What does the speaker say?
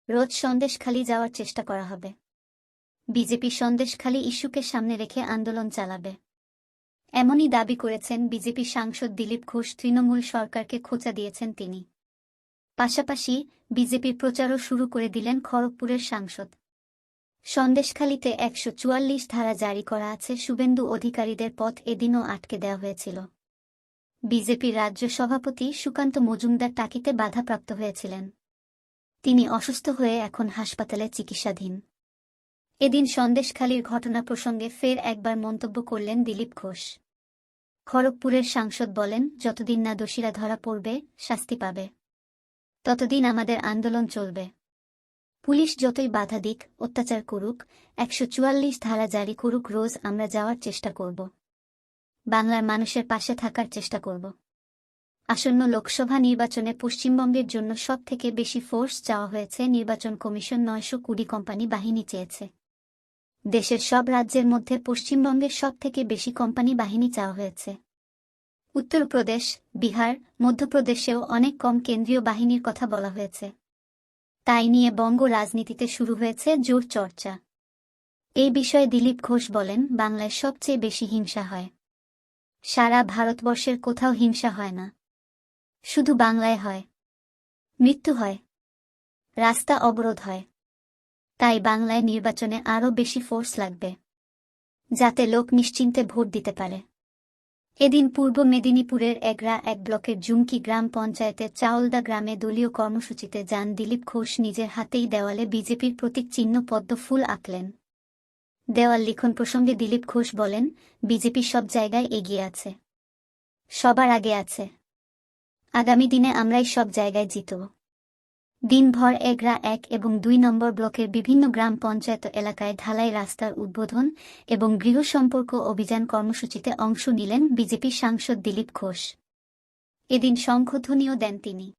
রোজ সন্দেশখালি যাওয়ার চেষ্টা করা হবে। বিজেপি সন্দেশখালি ইস্যুকে সামনে রেখে আন্দোলন চালাবে, এমনই দাবি করেছেন বিজেপি সাংসদ দিলীপ ঘোষ। তৃণমূল সরকারকে খোঁচা দিয়েছেন তিনি। পাশাপাশি বিজেপির প্রচারও শুরু করে দিলেন খড়গপুরের সাংসদ। সন্দেশখালিতে ১৪৪ ধারা জারি করা আছে। শুভেন্দু অধিকারীদের পথ এদিনও আটকে দেওয়া হয়েছিল। বিজেপির রাজ্য সভাপতি সুকান্ত মজুমদার টাকিতে বাধাপ্রাপ্ত হয়েছিলেন। তিনি অসুস্থ হয়ে এখন হাসপাতালে চিকিৎসাধীন। এদিন সন্দেশখালির ঘটনা প্রসঙ্গে ফের একবার মন্তব্য করলেন দিলীপ ঘোষ। খড়গপুরের সাংসদ বলেন, যতদিন না দোষীরা ধরা পড়বে, শাস্তি পাবে, ততদিন আমাদের আন্দোলন চলবে। পুলিশ যতই বাধা দিক, অত্যাচার করুক, ১৪৪ ধারা জারি করুক, রোজ আমরা যাওয়ার চেষ্টা করব। বাংলার মানুষের পাশে থাকার চেষ্টা করব। আসন্ন লোকসভা নির্বাচনে পশ্চিমবঙ্গের জন্য সবথেকে বেশি ফোর্স চাওয়া হয়েছে। নির্বাচন কমিশন ৯২০ কোম্পানি বাহিনী চেয়েছে। দেশের সব রাজ্যের মধ্যে পশ্চিমবঙ্গের সবথেকে বেশি কোম্পানি বাহিনী চাওয়া হয়েছে। উত্তরপ্রদেশ, বিহার, মধ্যপ্রদেশেও অনেক কম কেন্দ্রীয় বাহিনীর কথা বলা হয়েছে। তাই নিয়ে বঙ্গ রাজনীতিতে শুরু হয়েছে জোর চর্চা। এই বিষয়ে দিলীপ ঘোষ বলেন, বাংলায় সবচেয়ে বেশি হিংসা হয়। সারা ভারতবর্ষের কোথাও হিংসা হয় না, শুধু বাংলায় হয়। মৃত্যু হয়, রাস্তা অবরোধ হয়। তাই বাংলায় নির্বাচনে আরও বেশি ফোর্স লাগবে, যাতে লোক নিশ্চিন্তে ভোট দিতে পারে। এদিন পূর্ব মেদিনীপুরের এগরা ১ ব্লকের জুমকি গ্রাম পঞ্চায়েতের চাউলদা গ্রামে দলীয় কর্মসূচিতে যান দিলীপ ঘোষ। নিজের হাতেই দেওয়ালে বিজেপির প্রতীক চিহ্ন পদ্ম ফুল আঁকলেন। দেওয়াল লিখন প্রসঙ্গে দিলীপ ঘোষ বলেন, বিজেপি সব জায়গায় এগিয়ে আছে, সবার আগে আছে। আগামী দিনে আমরাই সব জায়গায় জিতব। দিনভর এগরা ১ এবং ২ নম্বর ব্লকের বিভিন্ন গ্রাম পঞ্চায়েত এলাকায় ঢালাই রাস্তার উদ্বোধন এবং গৃহ সম্পর্ক অভিযান কর্মসূচিতে অংশ নিলেন বিজেপি সাংসদ দিলীপ ঘোষ। এদিন শঙ্খধ্বনিও দেন তিনি।